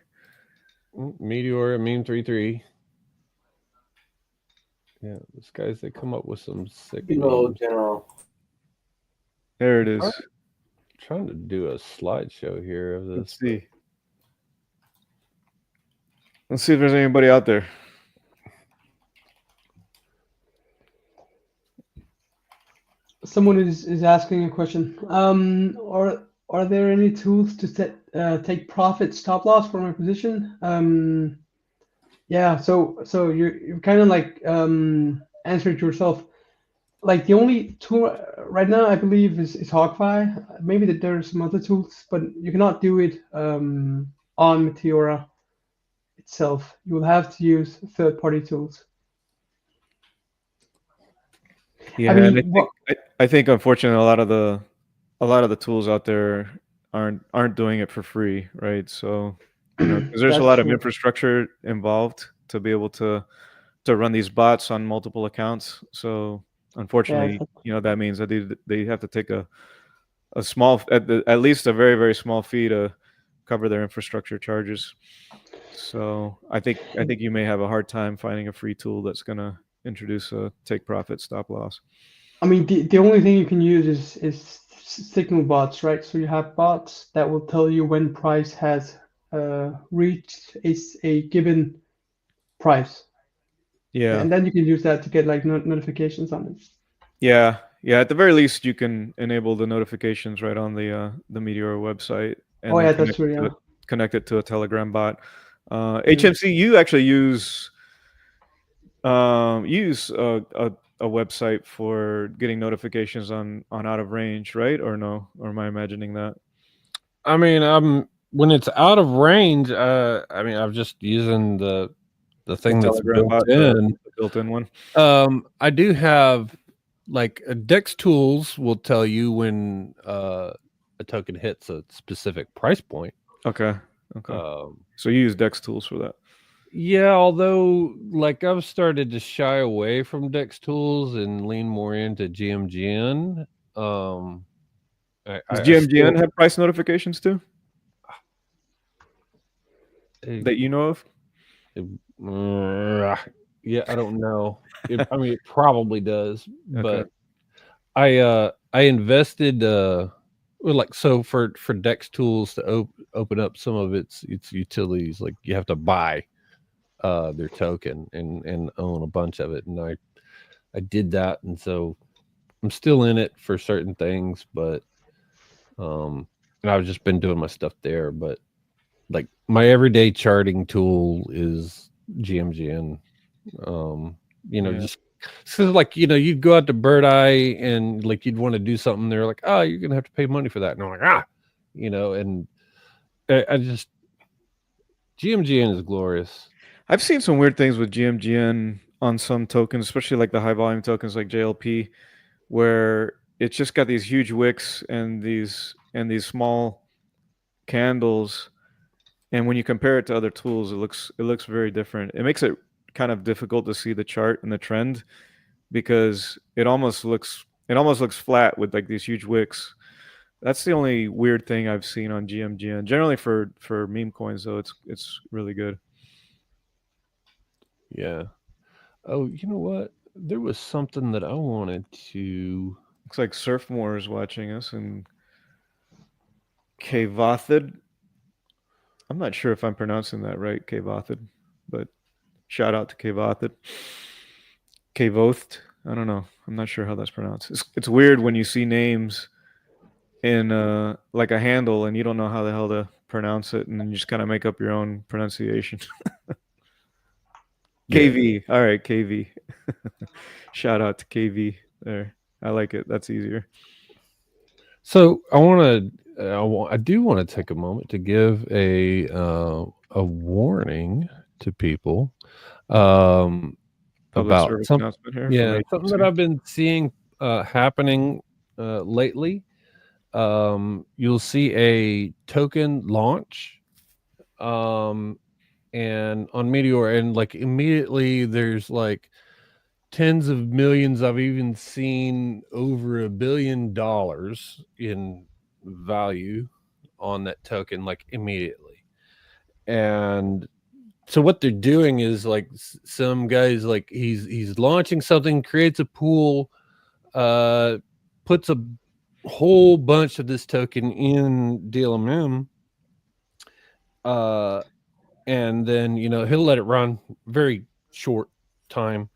Meteora, Meme 33. Yeah, these guys, they come up with some sick memes. General. There it is. Trying to do a slideshow here of this. Let's see. Let's see if there's anybody out there. Someone is asking a question. Are there any tools to take profit stop loss for my position? Yeah. So you're kind of like answered yourself. Like the only tool right now, I believe, is Hawkeye. Maybe that there are some other tools, but you cannot do it on Meteora itself. You will have to use third-party tools. Yeah, I mean, and I think unfortunately a lot of the tools out there aren't doing it for free, right? So, because there's a That's lot of true. infrastructure involved to be able to run these bots on multiple accounts. So, unfortunately, exactly. that means that they have to take a small, at least a very, very small fee to cover their infrastructure charges. So I think you may have a hard time finding a free tool that's gonna introduce a take profit stop loss. I mean, the only thing you can use is signal bots, right? So you have bots that will tell you when price has reached a given price. Yeah. And then you can use that to get like notifications on it. Yeah. At the very least, you can enable the notifications right on the Meteora website, and Oh then yeah, that's true. Yeah. connect it to a Telegram bot. HMC, you actually use a website for getting notifications on out of range, right? Or no? Or am I imagining that? I mean, when it's out of range, I mean, I'm just using the thing that's Telegram bot, built-in. the built-in one. I do have like Dex Tools will tell you when a token hits a specific price point. Okay. So you use Dex Tools for that? Yeah, although like I've started to shy away from Dex Tools and lean more into GMGN. Does I GMGN still, have price notifications too eh, that you know of? yeah, I don't know. I mean, it probably does, Okay. but I invested well, like so for Dex Tools to open up some of its utilities, like you have to buy their token and own a bunch of it, and I did that, and so I'm still in it for certain things, but and I've just been doing my stuff there, but like my everyday charting tool is GMGN. Yeah. Just so like you'd go out to Bird Eye and like you'd want to do something, they're like, oh, you're gonna have to pay money for that, and I'm like, and I just GMGN is glorious. I've seen some weird things with GMGN on some tokens, especially like the high volume tokens like JLP, where it's just got these huge wicks and these small candles. And when you compare it to other tools, it looks very different. It makes it kind of difficult to see the chart and the trend because it almost looks flat with like these huge wicks. That's the only weird thing I've seen on GMGN. Generally for meme coins though, it's really good. Yeah. Oh, you know what? There was something that I wanted to. Looks like Surfmore is watching us and Kvathid. I'm not sure if I'm pronouncing that right, Kvathid, but shout out to Kvathid. Kvoth. I don't know. I'm not sure how that's pronounced. It's weird when you see names in like a handle and you don't know how the hell to pronounce it, and then you just kind of make up your own pronunciation. Yeah. KV. All right, KV. Shout out to KV there. I like it. That's easier. So I do want to take a moment to give a warning to people Public about service some announcement here from yeah something that HMC. I've been seeing happening lately. You'll see a token launch, and on Meteor, and like immediately there's like tens of millions. I've even seen over $1 billion in value on that token, like immediately. And so what they're doing is like some guys, like he's launching something, creates a pool, uh, puts a whole bunch of this token in DLMM, uh, and then he'll let it run very short time,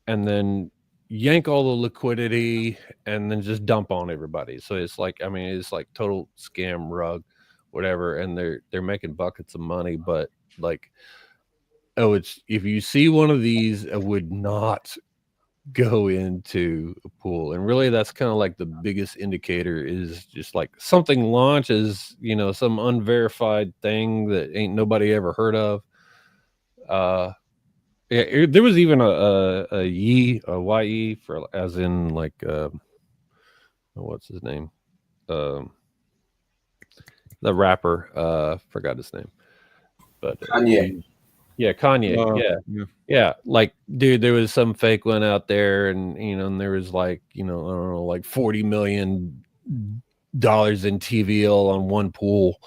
and then yank all the liquidity and then just dump on everybody. So it's like, I mean, it's like total scam rug, whatever, and they're making buckets of money, but like, oh, it's if you see one of these, I would not go into a pool. And really that's kind of like the biggest indicator is just like something launches, some unverified thing that ain't nobody ever heard of. Yeah, there was even a YE for, as in like what's his name, um the rapper, forgot his name, but Kanye. yeah, Kanye, yeah. Yeah. Yeah, like, dude, there was some fake one out there, and and there was like, I don't know, like $40 million in TVL on one pool,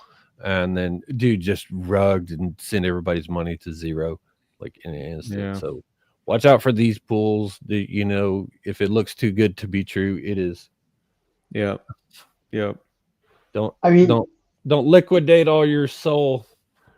and then dude just rugged and sent everybody's money to zero, like in an instant. Yeah. So watch out for these pools. If it looks too good to be true, it is. Yeah. Yep. Don't I mean, don't liquidate all your soul.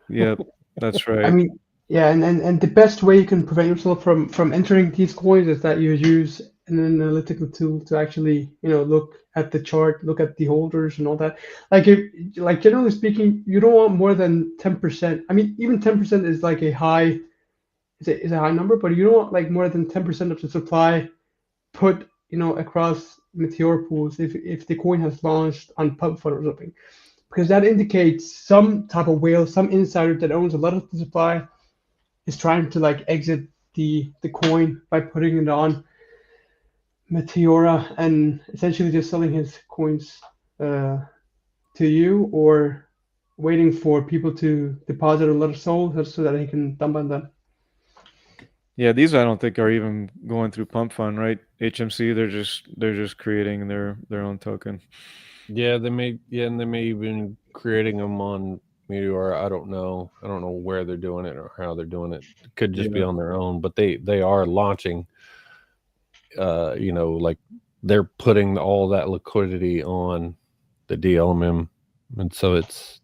Yep. That's I right. mean, yeah, and the best way you can prevent yourself from entering these coins is that you use an analytical tool to actually, look at the chart, look at the holders and all that. Like generally speaking, you don't want more than 10%. I mean, even 10% is like a high, is a high number, but you don't want like more than 10% of the supply put, across Meteor pools if the coin has launched on PubFund or something, because that indicates some type of whale, some insider that owns a lot of the supply is trying to like exit the coin by putting it on Meteora and essentially just selling his coins to you, or waiting for people to deposit a lot of souls so that he can dump on them. Yeah, these I don't think are even going through pump fund, right? HMC, they're just creating their own token. Yeah, they may. Yeah, and they may even creating them on Meteora. I don't know. I don't know where they're doing it or how they're doing it. It could just be Yeah. on their own, but they are launching. Like they're putting all that liquidity on the DLMM, and so it's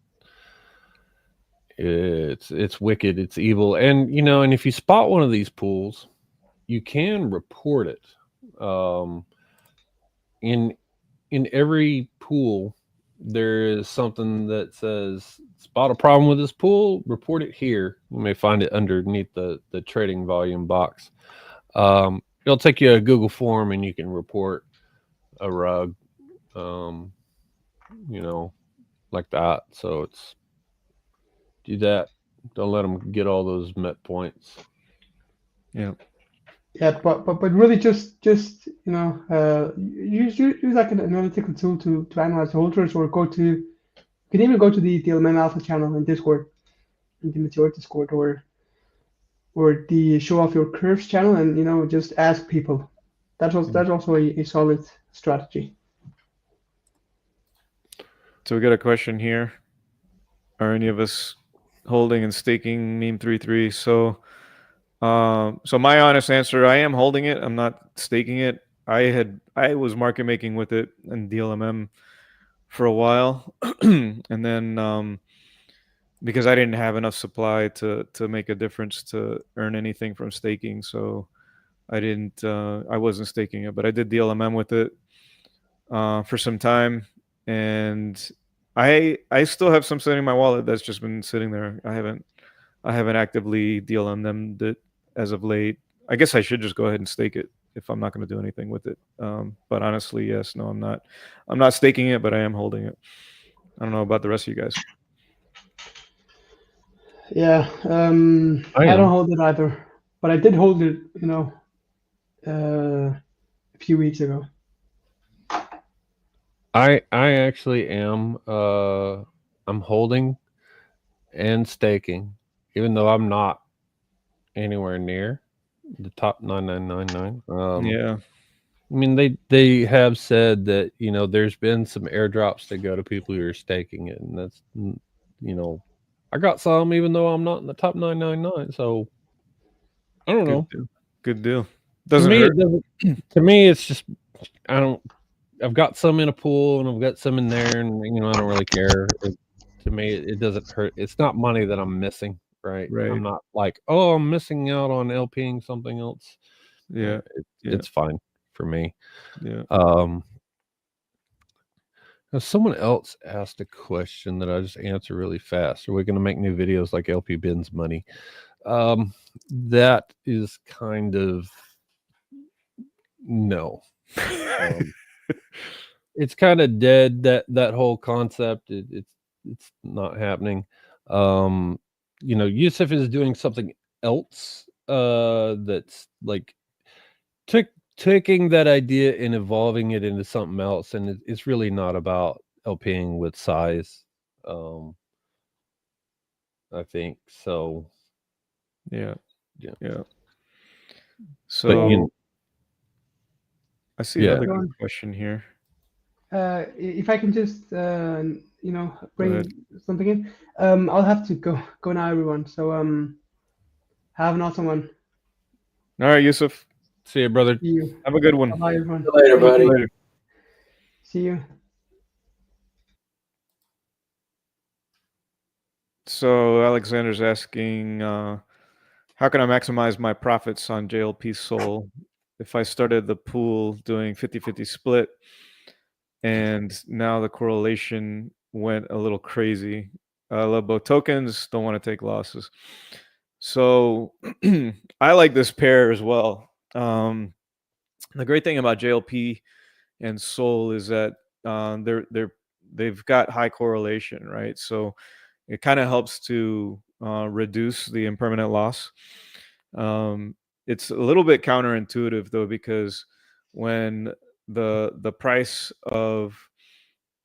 wicked. It's evil, and if you spot one of these pools, you can report it. In every pool, there is something that says spot a problem with this pool, report it here. You may find it underneath the trading volume box. It'll take you a Google form and you can report a rug, um, like that. So it's do that. Don't let them get all those met points. Yeah. Yeah, but really just use like an analytical tool to analyze holders, or you can even go to the DLMM Alpha channel in Discord, in the Meteora Discord, or the show off your curves channel, and just ask people. That's also a solid strategy. So we got a question here. Are any of us holding and staking meme 33? So my honest answer, I am holding it. I'm not staking it. I was market making with it in DLMM for a while, and then because I didn't have enough supply to make a difference to earn anything from staking, so I wasn't staking it, but I did DLMM with it for some time, and I still have some sitting in my wallet that's just been sitting there. I haven't actively DLM'd it as of late. I guess I should just go ahead and stake it if I'm not going to do anything with it. But honestly, yes, no, I'm not. I'm not staking it, but I am holding it. I don't know about the rest of you guys. Yeah, I I don't am. hold it either, but I did hold it, a few weeks ago. I actually am. I'm holding and staking, even though I'm not anywhere near the top 9999. Yeah, I mean, they have said that there's been some airdrops that go to people who are staking it, and that's I got some even though I'm not in the top 999. So I don't good know. deal. Good deal. To Doesn't me, hurt. it doesn't. To me, it's just I don't. I've got some in a pool and I've got some in there, and I don't really care. To me, it doesn't hurt. It's not money that I'm missing, right? Right. I'm not like, oh, I'm missing out on LPing something else. Yeah. Yeah. It's fine for me. Yeah. Now someone else asked a question that I just answer really fast. Are we going to make new videos like LP Bin's money? That is kind of no. It's kind of dead. That whole concept. It's not happening. Yusuf is doing something else. That's like taking that idea and evolving it into something else, and it's really not about LPing with size. I think so. Yeah. Yeah. Yeah. So But I see yeah. another good question here. If I can just bring ahead. something in, I'll have to go now, everyone. So have an awesome one. All right, Yusuf. See you, brother. See you. Have a good one. Bye, everyone. Later, Thank you. buddy. Later. See you. So Alexander's asking, how can I maximize my profits on JLP Sol if I started the pool doing 50-50 split and now the correlation went a little crazy? I love both tokens, don't want to take losses. So I like this pair as well. The great thing about JLP and Sol is that they've got high correlation, right? So it kind of helps to reduce the impermanent loss. It's a little bit counterintuitive though, because when the price of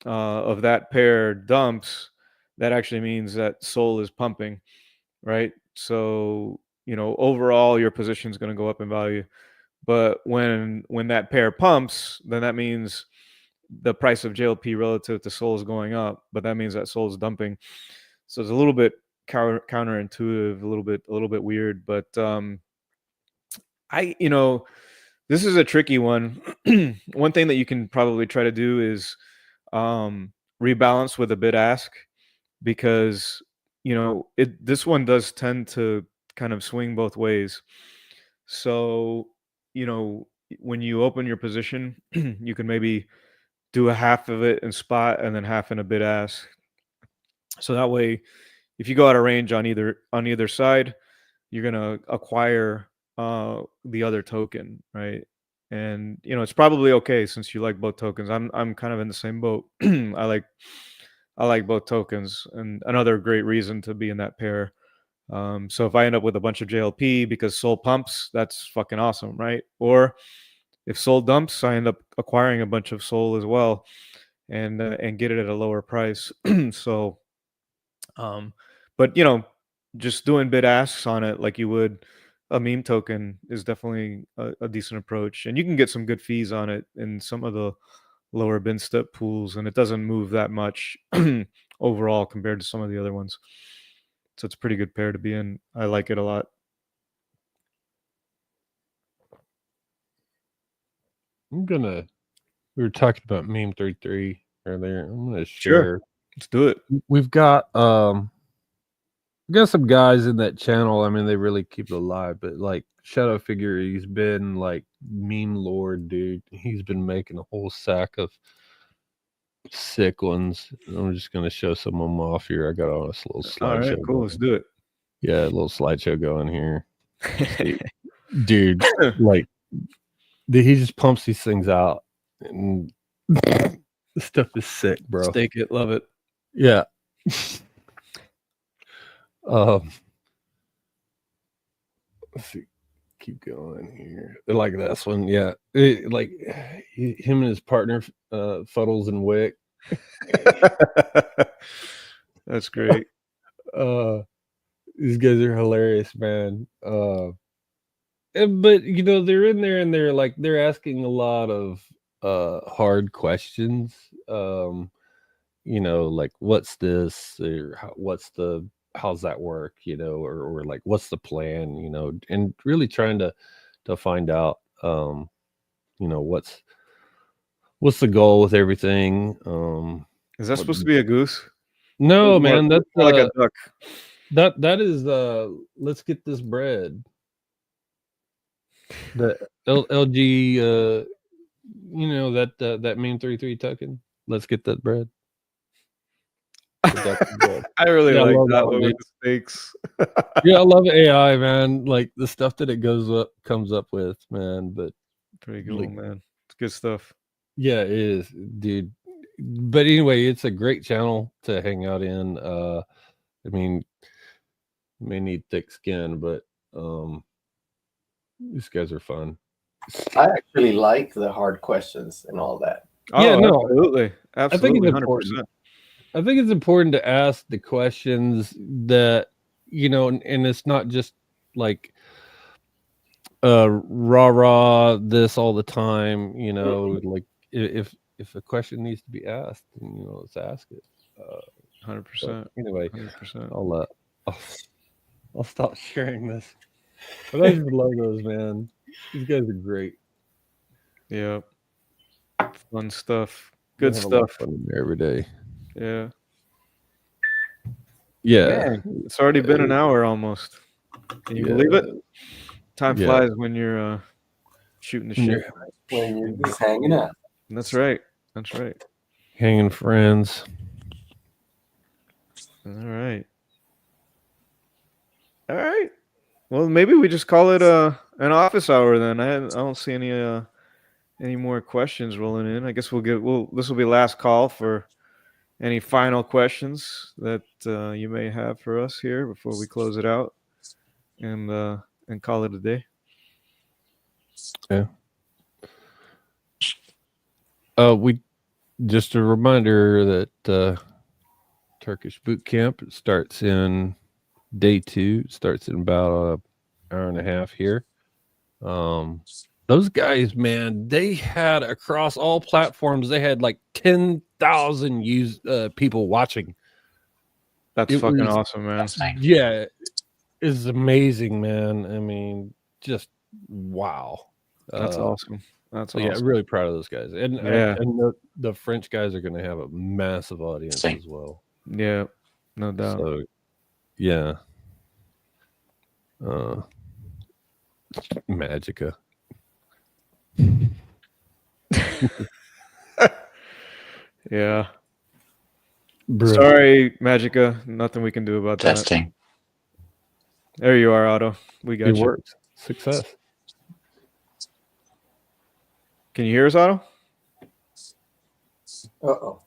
that pair dumps, that actually means that Sol is pumping, right? So overall your position is going to go up in value. But when that pair pumps, then that means the price of JLP relative to SOL is going up, but that means that SOL is dumping. So it's a little bit counterintuitive, a little bit weird. But this is a tricky one. One thing that you can probably try to do is rebalance with a bid ask, because this one does tend to kind of swing both ways. So when you open your position, you can maybe do a half of it in spot and then half in a bid ask. So that way, if you go out of range on either side, you're gonna acquire the other token, right? And it's probably okay since you like both tokens. I'm kind of in the same boat. I like both tokens, and another great reason to be in that pair. So if I end up with a bunch of JLP because SOL pumps, that's fucking awesome, right? Or if SOL dumps, I end up acquiring a bunch of SOL as well, and get it at a lower price. So, but just doing bid asks on it like you would a meme token is definitely a decent approach, and you can get some good fees on it in some of the lower bin step pools, and it doesn't move that much overall compared to some of the other ones. So it's a pretty good pair to be in. I like it a lot. We were talking about meme 33 earlier. I'm gonna Sure. share. Let's do it. We've got some guys in that channel. I mean, they really keep it alive, but like Shadow Figure, he's been like meme lord, dude. He's been making a whole sack of sick ones. I'm just gonna show some of them off here. I got on a little slideshow. All right, cool. Let's do it. Yeah, a little slideshow going here. Dude, like he just pumps these things out, and the stuff is sick, bro. Stake it, love it. Yeah. Let's see. Keep going here. Like this one, yeah. Like him and his partner, Fuddles and Wick. That's great. These guys are hilarious, man. But they're in there and they're asking a lot of hard questions. Like what's this, or how's that work, or like what's the plan, and really trying to find out what's the goal with everything. Is that supposed to be a goose? No, man, that's more like a duck. That is let's get this bread. The LG that meme 33 token. Let's get that bread. I really like that one with the stakes. Yeah, I love AI, man. Like the stuff that it comes up with, man. But pretty cool, man. It's good stuff. Yeah, it is, dude. But anyway, it's a great channel to hang out in. I mean, you may need thick skin, but these guys are fun. I actually like the hard questions and all that. Oh, yeah, no, absolutely. I think it's 100%. Important. I think it's important to ask the questions that, and it's not just like rah this all the time, like if a question needs to be asked, let's ask it. 100%. Anyway, 100%. I'll stop sharing this. But I just love those, man. These guys are great. Yeah. Fun stuff. Good stuff. Fun there every day. Yeah. Yeah. Man, it's already been an hour almost. Can you believe it? Time flies when you're shooting the shit. When you're just hanging out. That's right. That's right. Hanging friends. All right. All right. Well, maybe we just call it an office hour then. I don't see any more questions rolling in. I guess this will be last call for any final questions that you may have for us here before we close it out and call it a day. Yeah. We just a reminder that Turkish boot camp starts in day 2. It starts in about hour and a half here. Those guys, man, they had across all platforms, they had like 10,000 people watching. That's It fucking was- awesome, man. Yeah, it's amazing, man. I mean, just wow. That's awesome. That's So awesome. yeah, really proud of those guys, and Yeah. and the French guys are going to have a massive audience Same. as well. Yeah, no doubt. So yeah, Magica. Yeah. Bro. Sorry, Magica. Nothing we can do about that. Testing. There you are, Otto. We got It you. works. Success. Can you hear us, Otto? Uh-oh.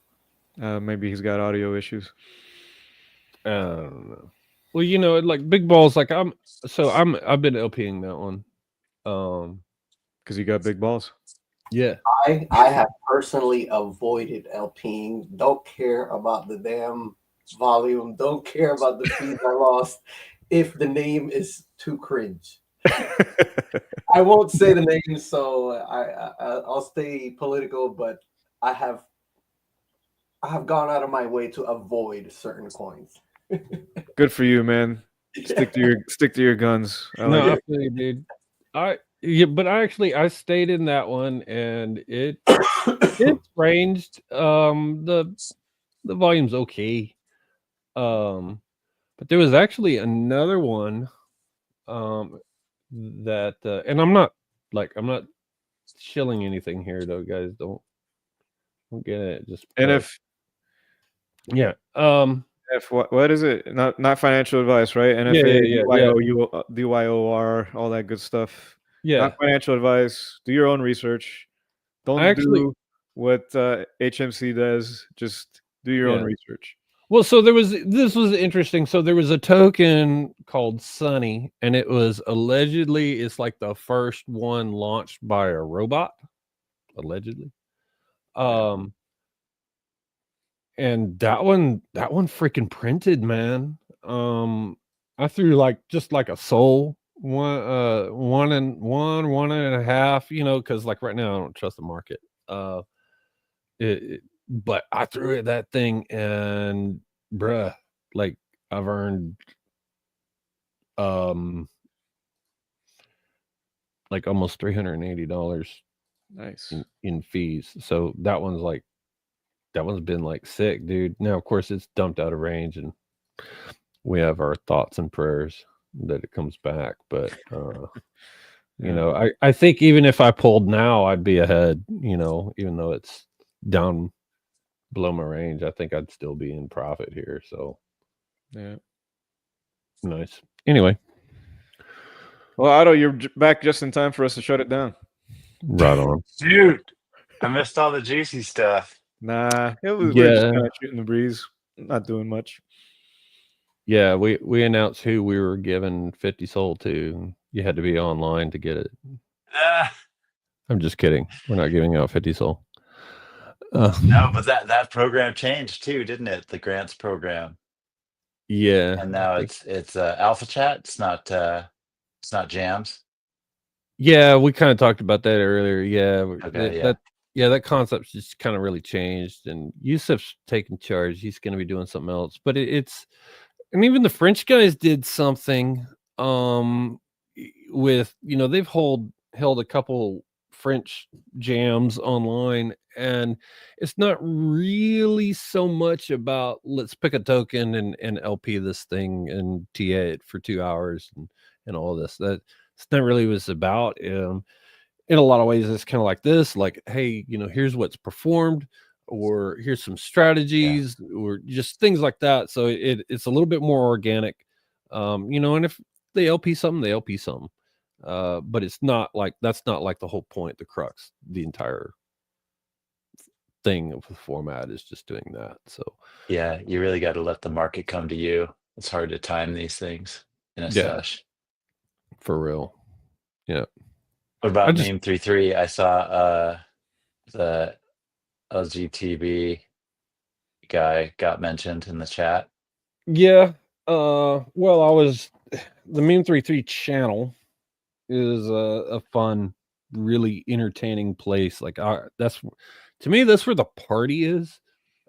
Maybe he's got audio issues. I don't know. Well, you know, like big balls, like I've been LPing that one. Because you got big balls. Yeah. I have personally avoided LPing. Don't care about the damn volume. Don't care about the fees I lost if the name is too cringe. I won't say the name, so I'll stay political. But I have gone out of my way to avoid certain coins. Good for you, man. Stick to your guns. I like No, it. I feel you, dude. But I stayed in that one, and it's ranged. The volume's okay. But there was actually another one, that, and I'm not shilling anything here, though, guys. Don't get it. Just And if what is it? Not financial advice, right? NFA, yeah. DYOR, all that good stuff. Yeah. Not financial advice. Do your own research. Don't do what HMC does. Just do your own research. Well, so this was interesting. So there was a token called Sunny, and it was allegedly, it's like the first one launched by a robot, allegedly. And that one freaking printed, man. I threw just like a soul, one and a half, you know, because like right now I don't trust the market. But I threw at that thing, and bruh, like I've earned like almost $380 Nice. in fees. So that one's been like sick, dude. Now of course it's dumped out of range, and we have our thoughts and prayers that it comes back. But you know, I think even if I pulled now, I'd be ahead, you know, even though it's down below my range. I think I'd still be in profit here. So yeah, nice. Anyway, well, Otto, you're back just in time for us to shut it down. Right on. Dude, I missed all the juicy stuff. Nah, we're just kind of shooting the breeze, not doing much. Yeah, we announced who we were giving 50 Soul to. You had to be online to get it. I'm just kidding. We're not giving out 50 Soul. No, but that program changed too, didn't it? The grants program. Yeah. And now it's Alpha Chat. It's not Jams. Yeah, we kind of talked about that earlier. Yeah. Okay, that concept's just kind of really changed, and Yusuf's taking charge. He's going to be doing something else. But and even the French guys did something with, you know, they've held a couple French jams online, and it's not really so much about let's pick a token and LP this thing and TA it for 2 hours and all this. That's not really what it's about. In a lot of ways, it's kind of like this, like, hey, you know, here's what's performed, or here's some strategies, or just things like that. So it's a little bit more organic, you know, and if they LP something, they LP something. But it's not like, that's not like the whole point, the crux, the entire thing of the format is just doing that. So yeah, you really got to let the market come to you. It's hard to time these things in a sesh. For real. Yeah. What about Meme 33? I saw the LGTB guy got mentioned in the chat. Yeah. Well, the Meme 33 channel is a fun, really entertaining place. Like that's to me, that's where the party is.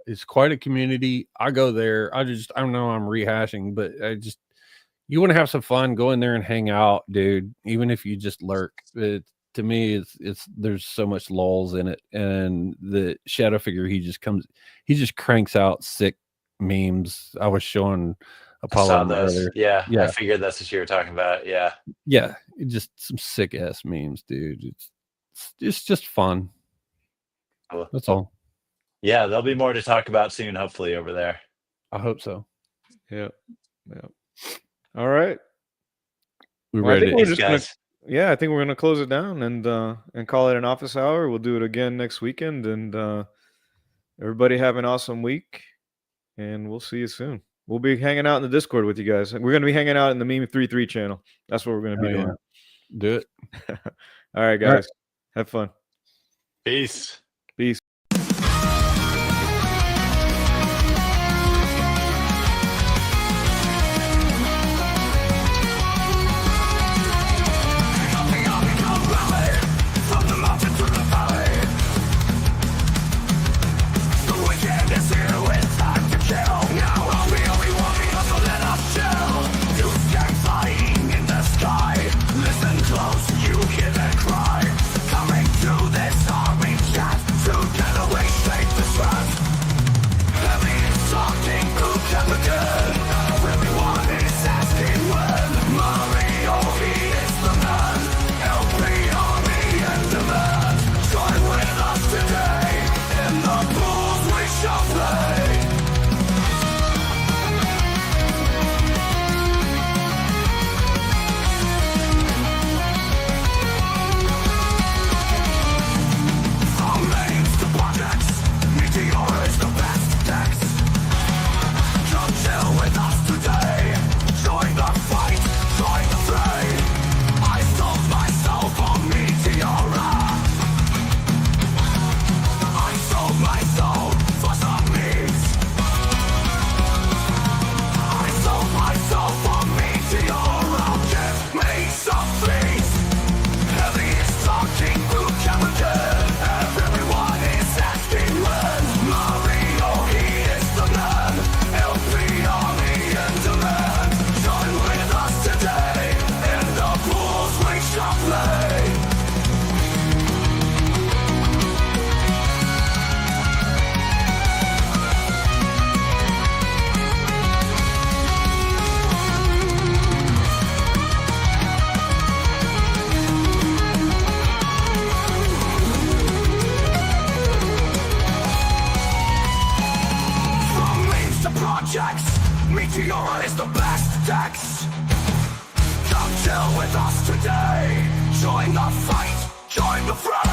It's quite a community. I go there. I don't know. I'm rehashing, but you want to have some fun, go in there and hang out, dude. Even if you just lurk, to me, it's there's so much lulls in it. And the shadow figure, he just cranks out sick memes. I was showing I saw Apollo those. earlier. Yeah, I Yeah. figured that's what you were talking about. Yeah. Yeah, just some sick ass memes, dude. It's just fun. Cool. That's all. Yeah, there'll be more to talk about soon, hopefully, over there. I hope so. Yeah. All right. We Well, I ready think to we're Thanks, just gonna, guys. yeah, I think we're gonna close it down and call it an office hour. We'll do it again next weekend, and everybody have an awesome week, and we'll see you soon. We'll be hanging out in the Discord with you guys. We're gonna be hanging out in the Meme 33 channel. That's what we're gonna be Oh, doing. yeah. Do it. All right, guys. Have fun. Peace. Peace. Meteora is the best text. Come chill with us today. Join the fight, join the fray. I sold myself on Meteora. I sold my soul for some memes. I sold myself on Meteora. Give me some peace. Heavy is talking, who can begin? Everyone is asking when. Mario, he is the man. LP army in demand. Join with us today. In the pools we shall play. From memes to projects, Meteora is the best text. Come chill with us today. Join the fight, join the fray.